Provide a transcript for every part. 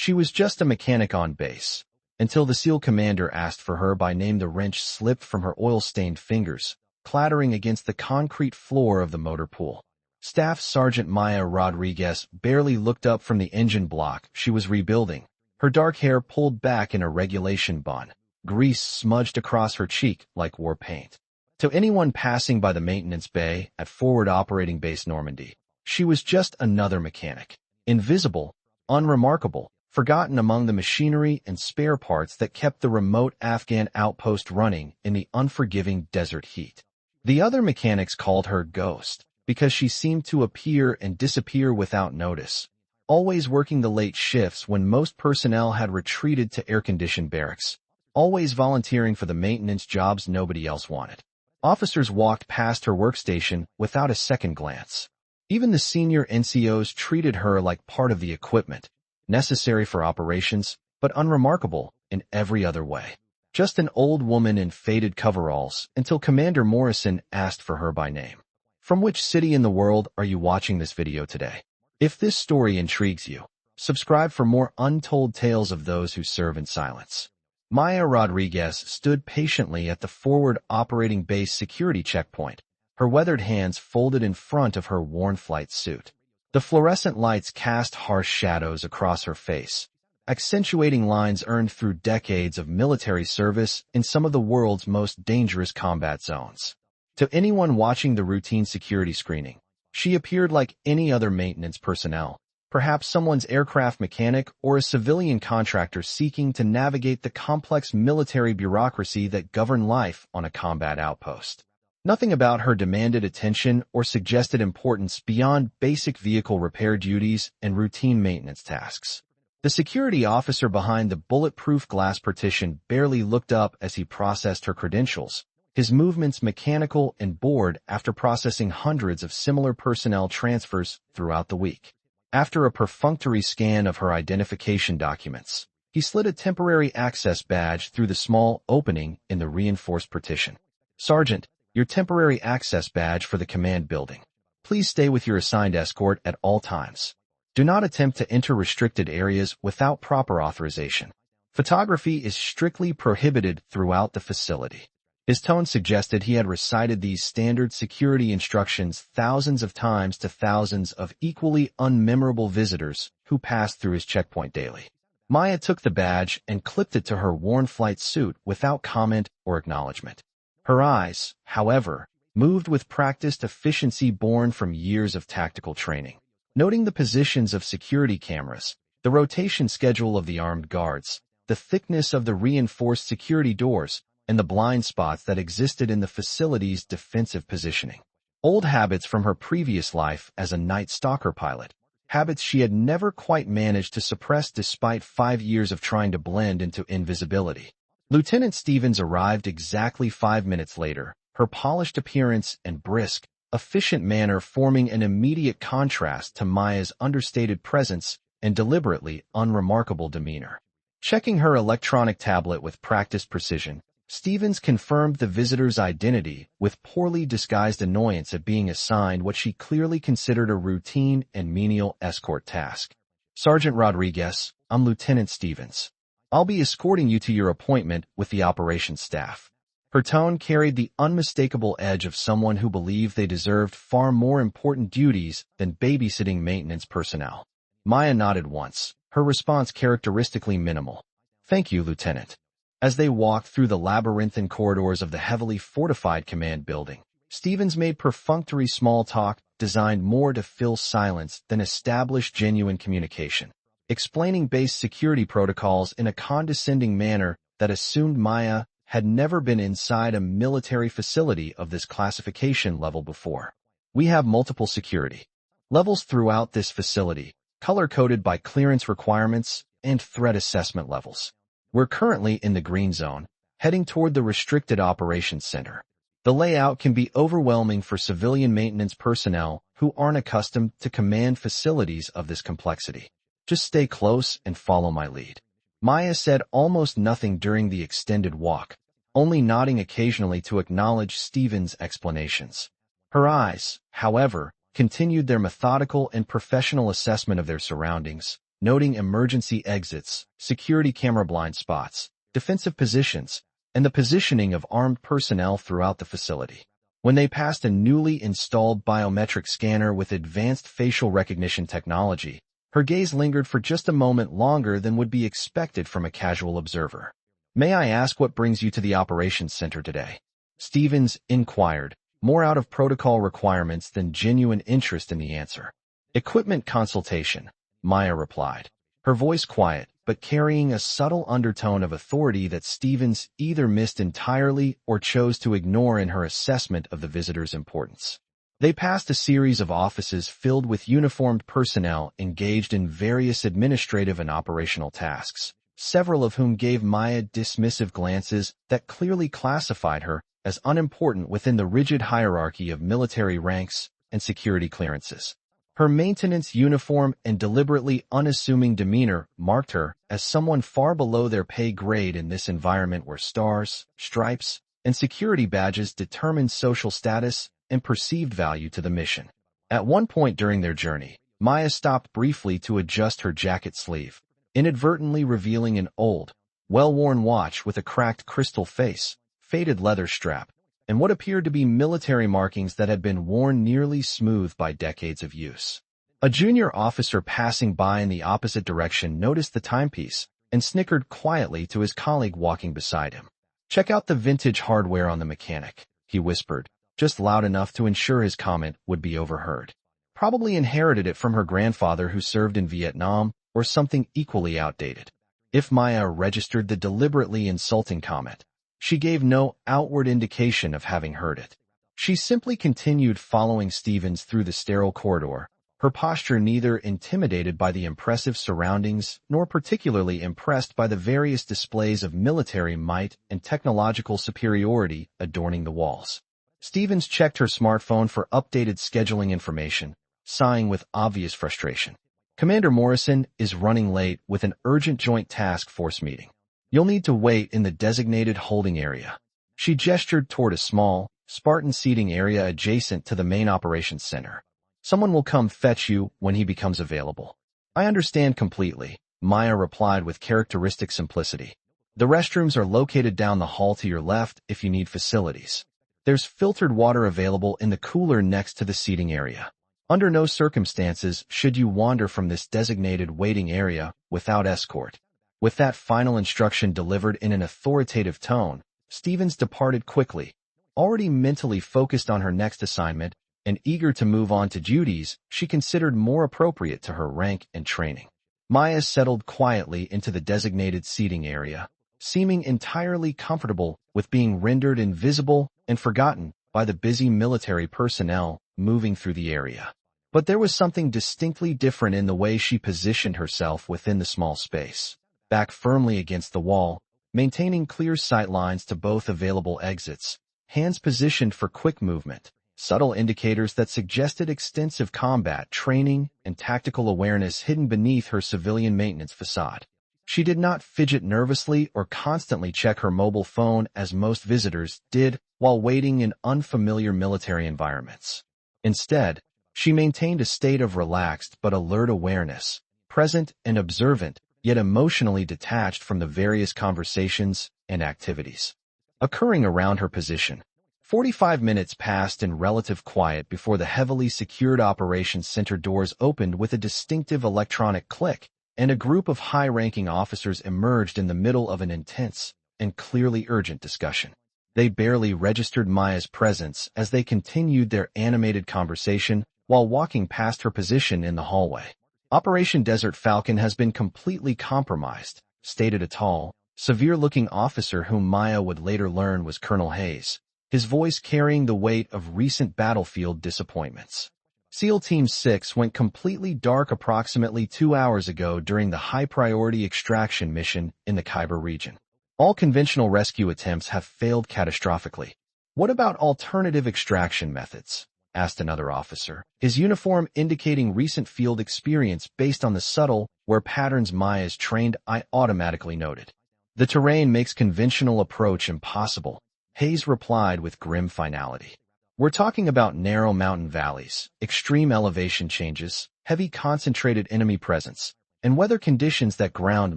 She was just a mechanic on base, until the SEAL commander asked for her by name. The wrench slipped from her oil-stained fingers, clattering against the concrete floor of the motor pool. Staff Sergeant Maya Rodriguez barely looked up from the engine block she was rebuilding, her dark hair pulled back in a regulation bun, grease smudged across her cheek like war paint. To anyone passing by the maintenance bay at Forward Operating Base Normandy, she was just another mechanic, invisible, unremarkable, forgotten among the machinery and spare parts that kept the remote Afghan outpost running in the unforgiving desert heat. The other mechanics called her Ghost because she seemed to appear and disappear without notice, always working the late shifts when most personnel had retreated to air-conditioned barracks, always volunteering for the maintenance jobs nobody else wanted. Officers walked past her workstation without a second glance. Even the senior NCOs treated her like part of the equipment, necessary for operations, but unremarkable in every other way. Just an old woman in faded coveralls until Commander Morrison asked for her by name. From which city in the world are you watching this video today? If this story intrigues you, subscribe for more untold tales of those who serve in silence. Maya Rodriguez stood patiently at the Forward Operating Base security checkpoint, her weathered hands folded in front of her worn flight suit. The fluorescent lights cast harsh shadows across her face, accentuating lines earned through decades of military service in some of the world's most dangerous combat zones. To anyone watching the routine security screening, she appeared like any other maintenance personnel, perhaps someone's aircraft mechanic or a civilian contractor seeking to navigate the complex military bureaucracy that govern life on a combat outpost. Nothing about her demanded attention or suggested importance beyond basic vehicle repair duties and routine maintenance tasks. The security officer behind the bulletproof glass partition barely looked up as he processed her credentials, his movements mechanical and bored after processing hundreds of similar personnel transfers throughout the week. After a perfunctory scan of her identification documents, he slid a temporary access badge through the small opening in the reinforced partition. "Sergeant, your temporary access badge for the command building. Please stay with your assigned escort at all times. Do not attempt to enter restricted areas without proper authorization. Photography is strictly prohibited throughout the facility." His tone suggested he had recited these standard security instructions thousands of times to thousands of equally unmemorable visitors who passed through his checkpoint daily. Maya took the badge and clipped it to her worn flight suit without comment or acknowledgement. Her eyes, however, moved with practiced efficiency born from years of tactical training, noting the positions of security cameras, the rotation schedule of the armed guards, the thickness of the reinforced security doors, and the blind spots that existed in the facility's defensive positioning. Old habits from her previous life as a night stalker pilot, habits she had never quite managed to suppress despite 5 years of trying to blend into invisibility. Lieutenant Stevens arrived exactly 5 minutes later, her polished appearance and brisk, efficient manner forming an immediate contrast to Maya's understated presence and deliberately unremarkable demeanor. Checking her electronic tablet with practiced precision, Stevens confirmed the visitor's identity with poorly disguised annoyance at being assigned what she clearly considered a routine and menial escort task. "Sergeant Rodriguez, I'm Lieutenant Stevens. I'll be escorting you to your appointment with the operations staff." Her tone carried the unmistakable edge of someone who believed they deserved far more important duties than babysitting maintenance personnel. Maya nodded once, her response characteristically minimal. "Thank you, Lieutenant." As they walked through the labyrinthine corridors of the heavily fortified command building, Stevens made perfunctory small talk designed more to fill silence than establish genuine communication, explaining base security protocols in a condescending manner that assumed Maya had never been inside a military facility of this classification level before. "We have multiple security levels throughout this facility, color-coded by clearance requirements and threat assessment levels. We're currently in the green zone, heading toward the restricted operations center. The layout can be overwhelming for civilian maintenance personnel who aren't accustomed to command facilities of this complexity. Just stay close and follow my lead." Maya said almost nothing during the extended walk, only nodding occasionally to acknowledge Stevens' explanations. Her eyes, however, continued their methodical and professional assessment of their surroundings, noting emergency exits, security camera blind spots, defensive positions, and the positioning of armed personnel throughout the facility. When they passed a newly installed biometric scanner with advanced facial recognition technology, her gaze lingered for just a moment longer than would be expected from a casual observer. "May I ask what brings you to the operations center today?" Stevens inquired, more out of protocol requirements than genuine interest in the answer. "Equipment consultation," Maya replied, her voice quiet, but carrying a subtle undertone of authority that Stevens either missed entirely or chose to ignore in her assessment of the visitor's importance. They passed a series of offices filled with uniformed personnel engaged in various administrative and operational tasks, several of whom gave Maya dismissive glances that clearly classified her as unimportant within the rigid hierarchy of military ranks and security clearances. Her maintenance uniform and deliberately unassuming demeanor marked her as someone far below their pay grade in this environment where stars, stripes, and security badges determined social status and perceived value to the mission. At one point during their journey, Maya stopped briefly to adjust her jacket sleeve, inadvertently revealing an old, well-worn watch with a cracked crystal face, faded leather strap, and what appeared to be military markings that had been worn nearly smooth by decades of use. A junior officer passing by in the opposite direction noticed the timepiece and snickered quietly to his colleague walking beside him. "Check out the vintage hardware on the mechanic," he whispered, just loud enough to ensure his comment would be overheard. Probably inherited it from her grandfather who served in Vietnam, or something equally outdated. If Maya registered the deliberately insulting comment, she gave no outward indication of having heard it. She simply continued following Stevens through the sterile corridor, her posture neither intimidated by the impressive surroundings nor particularly impressed by the various displays of military might and technological superiority adorning the walls. Stevens checked her smartphone for updated scheduling information, sighing with obvious frustration. "Commander Morrison is running late with an urgent joint task force meeting. You'll need to wait in the designated holding area." She gestured toward a small, Spartan seating area adjacent to the main operations center. "Someone will come fetch you when he becomes available." "I understand completely," Maya replied with characteristic simplicity. "The restrooms are located down the hall to your left if you need facilities. There's filtered water available in the cooler next to the seating area. Under no circumstances should you wander from this designated waiting area without escort." With that final instruction delivered in an authoritative tone, Stevens departed quickly, already mentally focused on her next assignment and eager to move on to duties she considered more appropriate to her rank and training. Maya settled quietly into the designated seating area, seeming entirely comfortable with being rendered invisible and forgotten by the busy military personnel moving through the area. But there was something distinctly different in the way she positioned herself within the small space. Back firmly against the wall, maintaining clear sight lines to both available exits, hands positioned for quick movement, subtle indicators that suggested extensive combat training and tactical awareness hidden beneath her civilian maintenance facade. She did not fidget nervously or constantly check her mobile phone as most visitors did while waiting in unfamiliar military environments. Instead, she maintained a state of relaxed but alert awareness, present and observant, yet emotionally detached from the various conversations and activities occurring around her position. 45 minutes passed in relative quiet before the heavily secured operations center doors opened with a distinctive electronic click, and a group of high-ranking officers emerged in the middle of an intense and clearly urgent discussion. They barely registered Maya's presence as they continued their animated conversation while walking past her position in the hallway. "Operation Desert Falcon has been completely compromised," stated a tall, severe-looking officer whom Maya would later learn was Colonel Hayes, his voice carrying the weight of recent battlefield disappointments. "SEAL Team 6 went completely dark approximately 2 hours ago during the high-priority extraction mission in the Khyber region. All conventional rescue attempts have failed catastrophically." "What about alternative extraction methods?" asked another officer, his uniform indicating recent field experience based on the subtle wear patterns Maya's trained eye automatically noted. "The terrain makes conventional approach impossible," Hayes replied with grim finality. "We're talking about narrow mountain valleys, extreme elevation changes, heavy concentrated enemy presence, and weather conditions that ground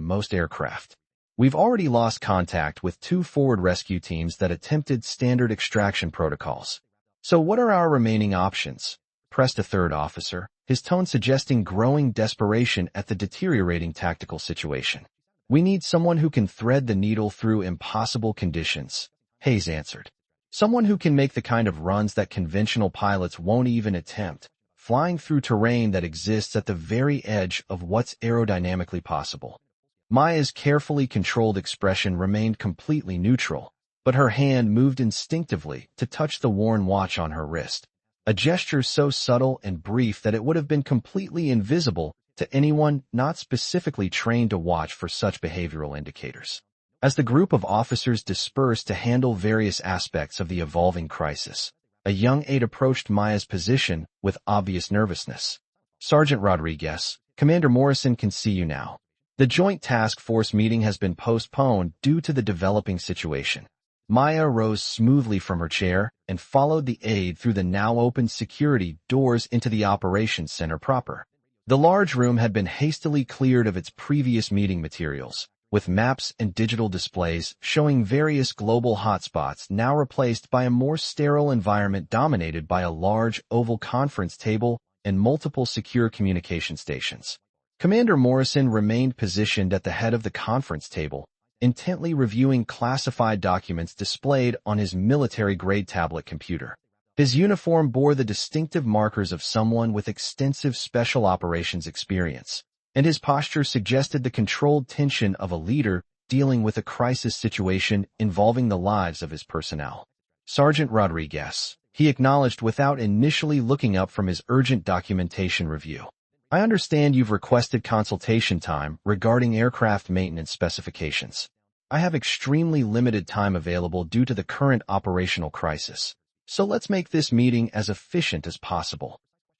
most aircraft. We've already lost contact with 2 forward rescue teams that attempted standard extraction protocols. So what are our remaining options? Pressed a third officer, his tone suggesting growing desperation at the deteriorating tactical situation. We need someone who can thread the needle through impossible conditions, Hayes answered. Someone who can make the kind of runs that conventional pilots won't even attempt, flying through terrain that exists at the very edge of what's aerodynamically possible. Maya's carefully controlled expression remained completely neutral, but her hand moved instinctively to touch the worn watch on her wrist, a gesture so subtle and brief that it would have been completely invisible to anyone not specifically trained to watch for such behavioral indicators. As the group of officers dispersed to handle various aspects of the evolving crisis, a young aide approached Maya's position with obvious nervousness. Sergeant Rodriguez, Commander Morrison can see you now. The Joint Task Force meeting has been postponed due to the developing situation. Maya rose smoothly from her chair and followed the aide through the now open security doors into the operations center proper. The large room had been hastily cleared of its previous meeting materials, with maps and digital displays showing various global hotspots now replaced by a more sterile environment dominated by a large oval conference table and multiple secure communication stations. Commander Morrison remained positioned at the head of the conference table, intently reviewing classified documents displayed on his military-grade tablet computer. His uniform bore the distinctive markers of someone with extensive special operations experience, and his posture suggested the controlled tension of a leader dealing with a crisis situation involving the lives of his personnel. Sergeant Rodriguez, he acknowledged without initially looking up from his urgent documentation review. I understand you've requested consultation time regarding aircraft maintenance specifications. I have extremely limited time available due to the current operational crisis, so let's make this meeting as efficient as possible.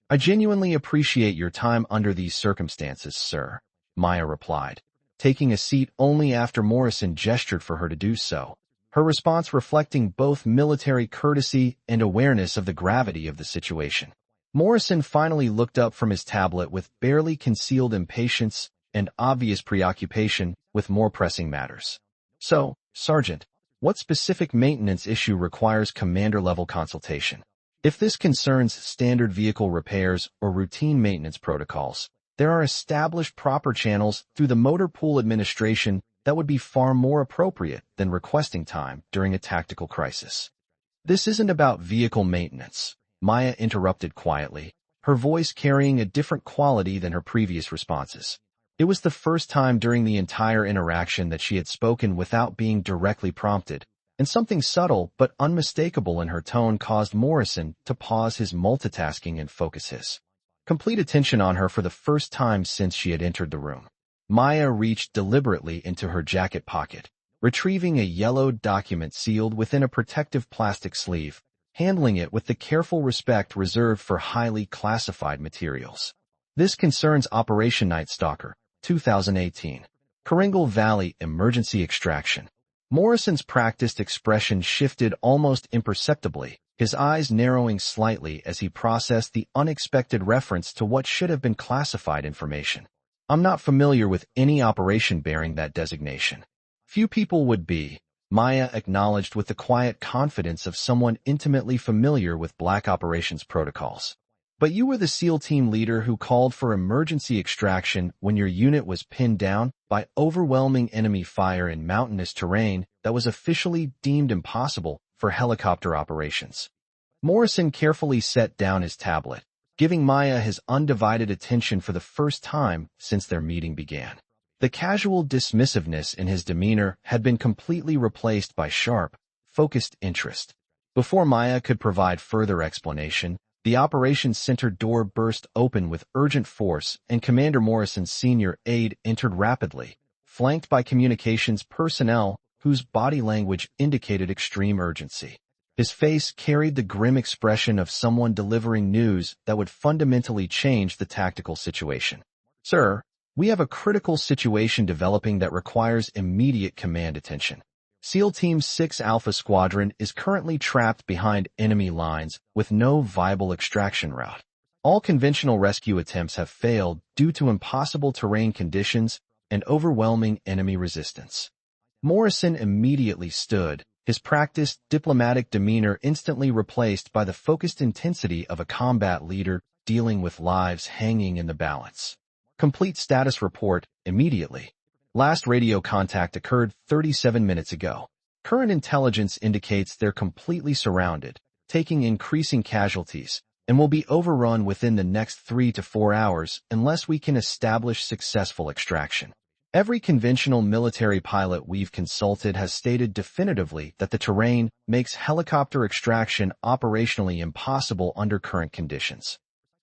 I genuinely appreciate your time under these circumstances, sir, Maya replied, taking a seat only after Morrison gestured for her to do so, her response reflecting both military courtesy and awareness of the gravity of the situation. Morrison finally looked up from his tablet with barely concealed impatience and obvious preoccupation with more pressing matters. So, Sergeant, what specific maintenance issue requires commander-level consultation? If this concerns standard vehicle repairs or routine maintenance protocols, there are established proper channels through the Motor Pool Administration that would be far more appropriate than requesting time during a tactical crisis. This isn't about vehicle maintenance, Maya interrupted quietly, her voice carrying a different quality than her previous responses. It was the first time during the entire interaction that she had spoken without being directly prompted, and something subtle but unmistakable in her tone caused Morrison to pause his multitasking and focus his complete attention on her for the first time since she had entered the room. Maya reached deliberately into her jacket pocket, retrieving a yellowed document sealed within a protective plastic sleeve, handling it with the careful respect reserved for highly classified materials. This concerns Operation Night Stalker, 2018. Karingal Valley Emergency Extraction. Morrison's practiced expression shifted almost imperceptibly, his eyes narrowing slightly as he processed the unexpected reference to what should have been classified information. I'm not familiar with any operation bearing that designation. Few people would be, Maya acknowledged with the quiet confidence of someone intimately familiar with black operations protocols. But you were the SEAL team leader who called for emergency extraction when your unit was pinned down by overwhelming enemy fire in mountainous terrain that was officially deemed impossible for helicopter operations. Morrison carefully set down his tablet, giving Maya his undivided attention for the first time since their meeting began. The casual dismissiveness in his demeanor had been completely replaced by sharp, focused interest. Before Maya could provide further explanation, the operations center door burst open with urgent force and Commander Morrison's senior aide entered rapidly, flanked by communications personnel whose body language indicated extreme urgency. His face carried the grim expression of someone delivering news that would fundamentally change the tactical situation. Sir, we have a critical situation developing that requires immediate command attention. SEAL Team 6 Alpha Squadron is currently trapped behind enemy lines with no viable extraction route. All conventional rescue attempts have failed due to impossible terrain conditions and overwhelming enemy resistance. Morrison immediately stood, his practiced, diplomatic demeanor instantly replaced by the focused intensity of a combat leader dealing with lives hanging in the balance. Complete status report immediately. Last radio contact occurred 37 minutes ago. Current intelligence indicates they're completely surrounded, taking increasing casualties, and will be overrun within the next 3 to 4 hours unless we can establish successful extraction. Every conventional military pilot we've consulted has stated definitively that the terrain makes helicopter extraction operationally impossible under current conditions.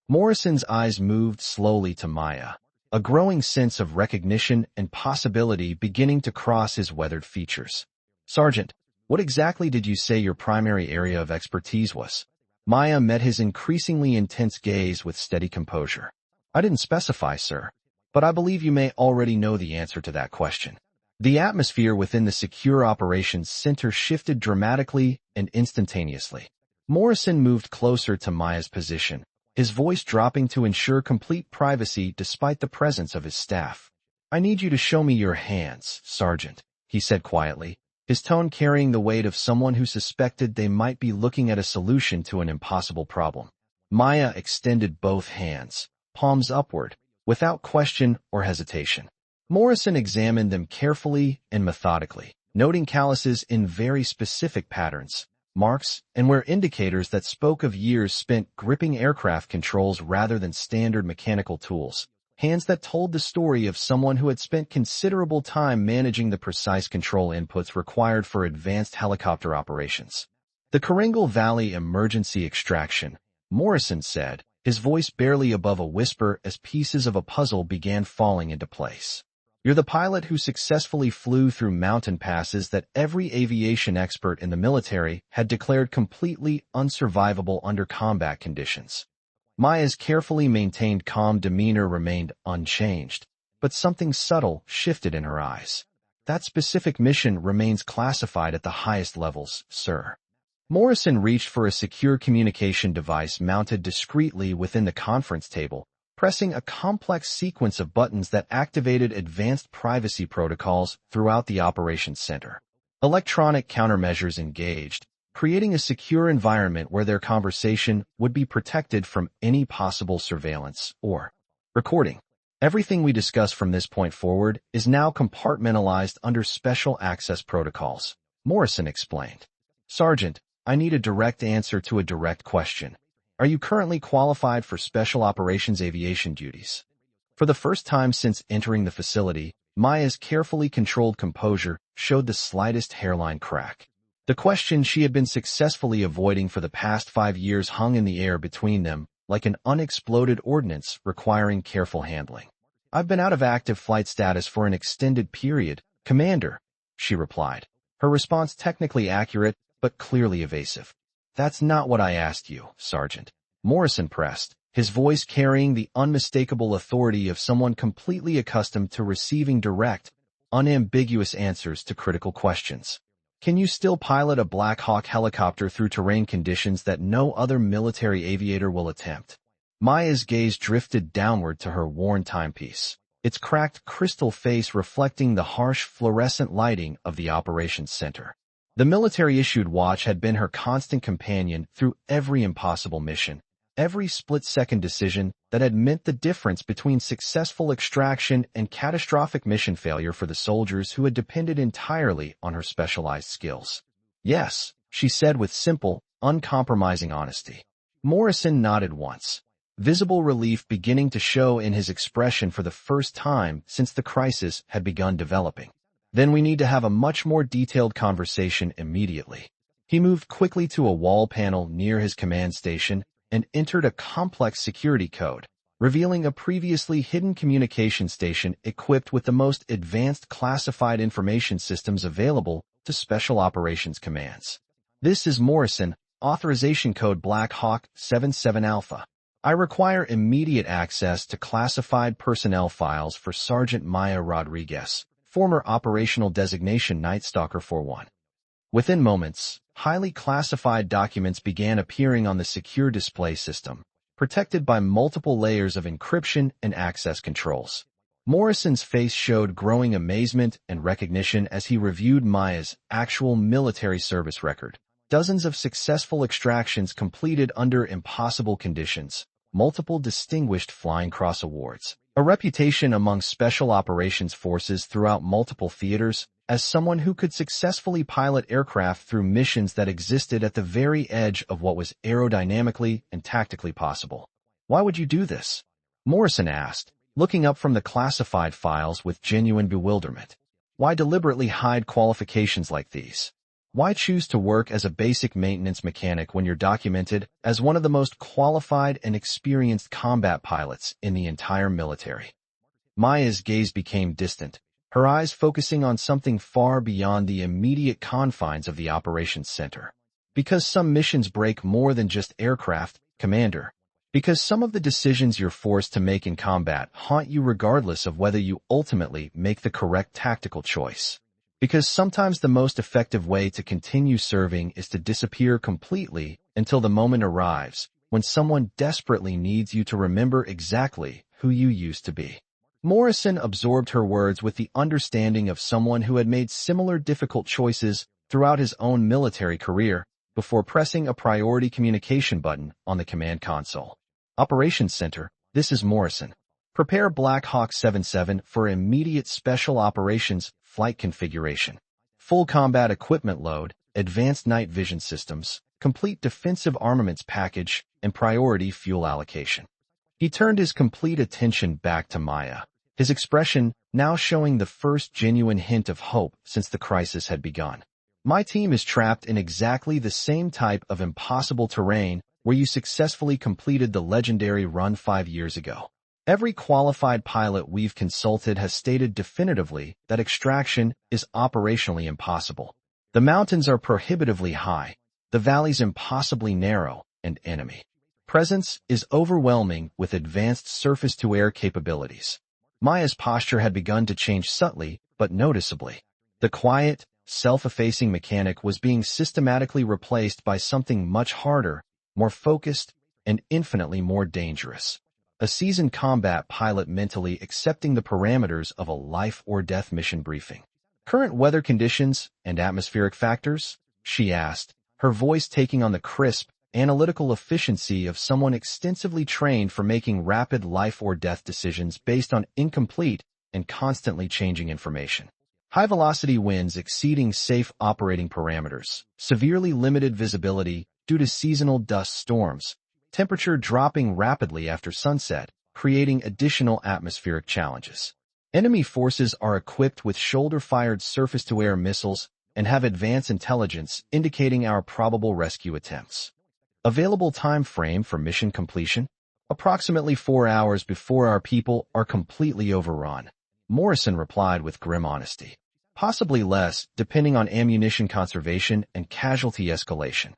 Morrison's eyes moved slowly to Maya, a growing sense of recognition and possibility beginning to cross his weathered features. Sergeant, what exactly did you say your primary area of expertise was? Maya met his increasingly intense gaze with steady composure. I didn't specify, sir, but I believe you may already know the answer to that question. The atmosphere within the Secure Operations Center shifted dramatically and instantaneously. Morrison moved closer to Maya's position, his voice dropping to ensure complete privacy despite the presence of his staff. I need you to show me your hands, Sergeant, he said quietly, his tone carrying the weight of someone who suspected they might be looking at a solution to an impossible problem. Maya extended both hands, palms upward, without question or hesitation. Morrison examined them carefully and methodically, noting calluses in very specific patterns, marks, and where indicators that spoke of years spent gripping aircraft controls rather than standard mechanical tools. Hands that told the story of someone who had spent considerable time managing the precise control inputs required for advanced helicopter operations. The Karangal Valley emergency extraction, Morrison said, his voice barely above a whisper as pieces of a puzzle began falling into place. You're the pilot who successfully flew through mountain passes that every aviation expert in the military had declared completely unsurvivable under combat conditions. Maya's carefully maintained calm demeanor remained unchanged, but something subtle shifted in her eyes. That specific mission remains classified at the highest levels, sir. Morrison reached for a secure communication device mounted discreetly within the conference table, pressing a complex sequence of buttons that activated advanced privacy protocols throughout the operations center. Electronic countermeasures engaged, creating a secure environment where their conversation would be protected from any possible surveillance or recording. Everything we discuss from this point forward is now compartmentalized under special access protocols, Morrison explained. Sergeant, I need a direct answer to a direct question. Are you currently qualified for special operations aviation duties? For the first time since entering the facility, Maya's carefully controlled composure showed the slightest hairline crack. The question she had been successfully avoiding for the past 5 years hung in the air between them, like an unexploded ordnance requiring careful handling. I've been out of active flight status for an extended period, Commander, she replied, her response technically accurate but clearly evasive. That's not what I asked you, Sergeant. Morrison pressed, his voice carrying the unmistakable authority of someone completely accustomed to receiving direct, unambiguous answers to critical questions. Can you still pilot a Black Hawk helicopter through terrain conditions that no other military aviator will attempt? Maya's gaze drifted downward to her worn timepiece, its cracked crystal face reflecting the harsh fluorescent lighting of the operations center. The military-issued watch had been her constant companion through every impossible mission, every split-second decision that had meant the difference between successful extraction and catastrophic mission failure for the soldiers who had depended entirely on her specialized skills. Yes, she said with simple, uncompromising honesty. Morrison nodded once, visible relief beginning to show in his expression for the first time since the crisis had begun developing. Then we need to have a much more detailed conversation immediately. He moved quickly to a wall panel near his command station and entered a complex security code, revealing a previously hidden communication station equipped with the most advanced classified information systems available to Special Operations Commands. This is Morrison, authorization code Black Hawk 77 Alpha. I require immediate access to classified personnel files for Sergeant Maya Rodriguez, former operational designation Night Stalker 41. Within moments, highly classified documents began appearing on the secure display system, protected by multiple layers of encryption and access controls. Morrison's face showed growing amazement and recognition as he reviewed Maya's actual military service record. Dozens of successful extractions completed under impossible conditions, multiple distinguished Flying Cross awards, a reputation among special operations forces throughout multiple theaters as someone who could successfully pilot aircraft through missions that existed at the very edge of what was aerodynamically and tactically possible. Why would you do this? Morrison asked, looking up from the classified files with genuine bewilderment. Why deliberately hide qualifications like these? Why choose to work as a basic maintenance mechanic when you're documented as one of the most qualified and experienced combat pilots in the entire military? Maya's gaze became distant, her eyes focusing on something far beyond the immediate confines of the operations center. Because some missions break more than just aircraft, Commander. Because some of the decisions you're forced to make in combat haunt you regardless of whether you ultimately make the correct tactical choice. Because sometimes the most effective way to continue serving is to disappear completely until the moment arrives when someone desperately needs you to remember exactly who you used to be. Morrison absorbed her words with the understanding of someone who had made similar difficult choices throughout his own military career before pressing a priority communication button on the command console. Operations Center, this is Morrison. Prepare Black Hawk 77 for immediate special operations flight configuration. Full combat equipment load, advanced night vision systems, complete defensive armaments package, and priority fuel allocation. He turned his complete attention back to Maya, his expression now showing the first genuine hint of hope since the crisis had begun. My team is trapped in exactly the same type of impossible terrain where you successfully completed the legendary run 5 years ago. Every qualified pilot we've consulted has stated definitively that extraction is operationally impossible. The mountains are prohibitively high, the valleys impossibly narrow, and enemy presence is overwhelming with advanced surface-to-air capabilities. Maya's posture had begun to change subtly but noticeably. The quiet, self-effacing mechanic was being systematically replaced by something much harder, more focused, and infinitely more dangerous. A seasoned combat pilot mentally accepting the parameters of a life-or-death mission briefing. Current weather conditions and atmospheric factors? She asked, her voice taking on the crisp, analytical efficiency of someone extensively trained for making rapid life-or-death decisions based on incomplete and constantly changing information. High-velocity winds exceeding safe operating parameters, severely limited visibility due to seasonal dust storms, temperature dropping rapidly after sunset, creating additional atmospheric challenges. Enemy forces are equipped with shoulder-fired surface-to-air missiles and have advanced intelligence indicating our probable rescue attempts. Available time frame for mission completion? Approximately 4 hours before our people are completely overrun, Morrison replied with grim honesty. Possibly less, depending on ammunition conservation and casualty escalation.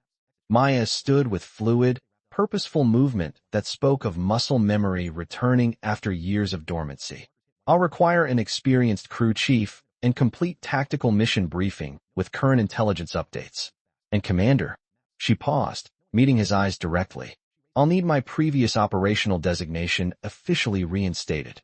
Maya stood with fluid, purposeful movement that spoke of muscle memory returning after years of dormancy. I'll require an experienced crew chief and complete tactical mission briefing with current intelligence updates. And Commander, she paused, meeting his eyes directly. I'll need my previous operational designation officially reinstated.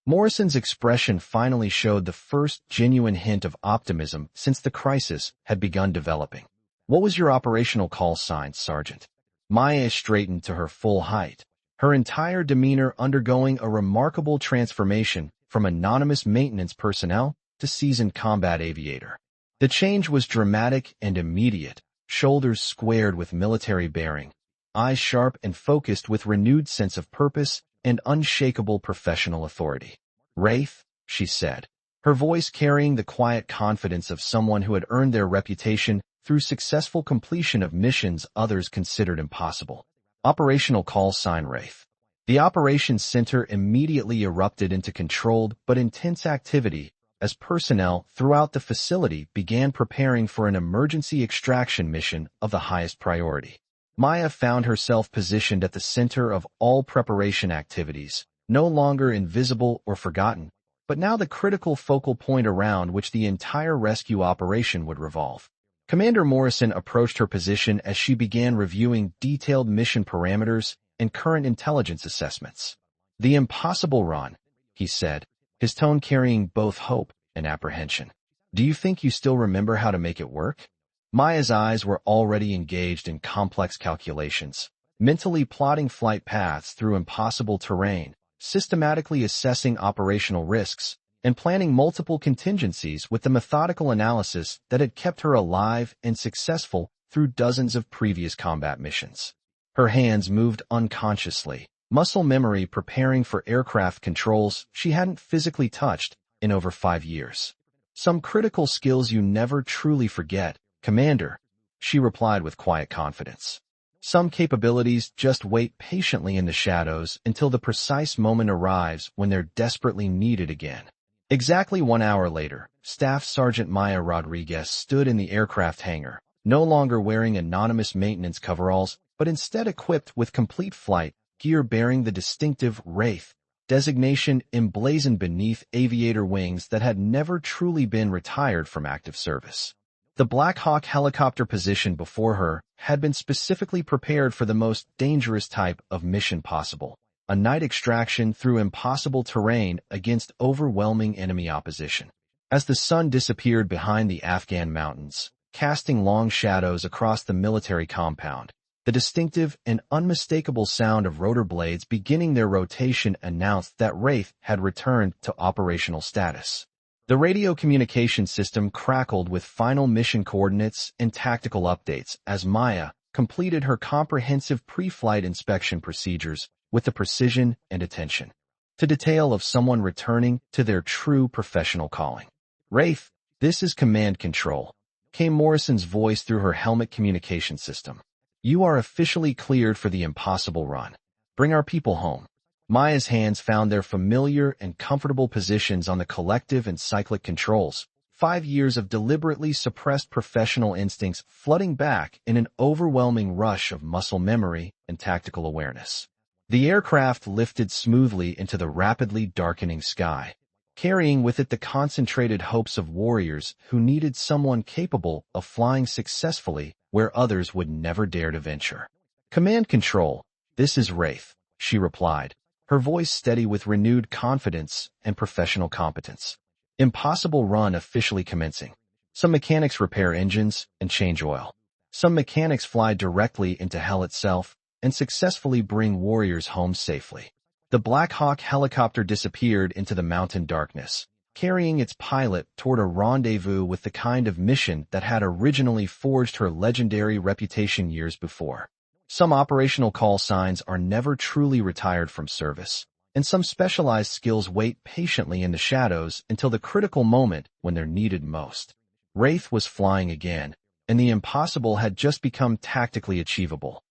Morrison's expression finally showed the first genuine hint of optimism since the crisis had begun developing. What was your operational call sign, Sergeant? Maya straightened to her full height, her entire demeanor undergoing a remarkable transformation from anonymous maintenance personnel to seasoned combat aviator. The change was dramatic and immediate, shoulders squared with military bearing, eyes sharp and focused with renewed sense of purpose and unshakable professional authority. Wraith, she said, her voice carrying the quiet confidence of someone who had earned their reputation through successful completion of missions others considered impossible. Operational call sign Wraith. The operations center immediately erupted into controlled but intense activity as personnel throughout the facility began preparing for an emergency extraction mission of the highest priority. Maya found herself positioned at the center of all preparation activities, no longer invisible or forgotten, but now the critical focal point around which the entire rescue operation would revolve. Commander Morrison approached her position as she began reviewing detailed mission parameters and current intelligence assessments. "The impossible run," he said, his tone carrying both hope and apprehension. "Do you think you still remember how to make it work?" Maya's eyes were already engaged in complex calculations, mentally plotting flight paths through impossible terrain, systematically assessing operational risks, and planning multiple contingencies with the methodical analysis that had kept her alive and successful through dozens of previous combat missions. Her hands moved unconsciously, muscle memory preparing for aircraft controls she hadn't physically touched in over 5 years. "Some critical skills you never truly forget, Commander," she replied with quiet confidence. "Some capabilities just wait patiently in the shadows until the precise moment arrives when they're desperately needed again." Exactly 1 hour later, Staff Sergeant Maya Rodriguez stood in the aircraft hangar, no longer wearing anonymous maintenance coveralls, but instead equipped with complete flight gear bearing the distinctive Wraith designation emblazoned beneath aviator wings that had never truly been retired from active service. The Black Hawk helicopter position before her had been specifically prepared for the most dangerous type of mission possible, a night extraction through impossible terrain against overwhelming enemy opposition. As the sun disappeared behind the Afghan mountains, casting long shadows across the military compound, the distinctive and unmistakable sound of rotor blades beginning their rotation announced that Wraith had returned to operational status. The radio communication system crackled with final mission coordinates and tactical updates as Maya completed her comprehensive pre-flight inspection procedures with the precision and attention to detail of someone returning to their true professional calling. "Wraith, this is Command Control," came Morrison's voice through her helmet communication system. "You are officially cleared for the impossible run. Bring our people home." Maya's hands found their familiar and comfortable positions on the collective and cyclic controls, 5 years of deliberately suppressed professional instincts flooding back in an overwhelming rush of muscle memory and tactical awareness. The aircraft lifted smoothly into the rapidly darkening sky, carrying with it the concentrated hopes of warriors who needed someone capable of flying successfully where others would never dare to venture. "Command Control, this is Wraith," she replied, her voice steady with renewed confidence and professional competence. "Impossible run officially commencing. Some mechanics repair engines and change oil. Some mechanics fly directly into hell itself and successfully bring warriors home safely." The Black Hawk helicopter disappeared into the mountain darkness, carrying its pilot toward a rendezvous with the kind of mission that had originally forged her legendary reputation years before. Some operational call signs are never truly retired from service, and some specialized skills wait patiently in the shadows until the critical moment when they're needed most. Wraith was flying again, and the impossible had just become tactically achievable.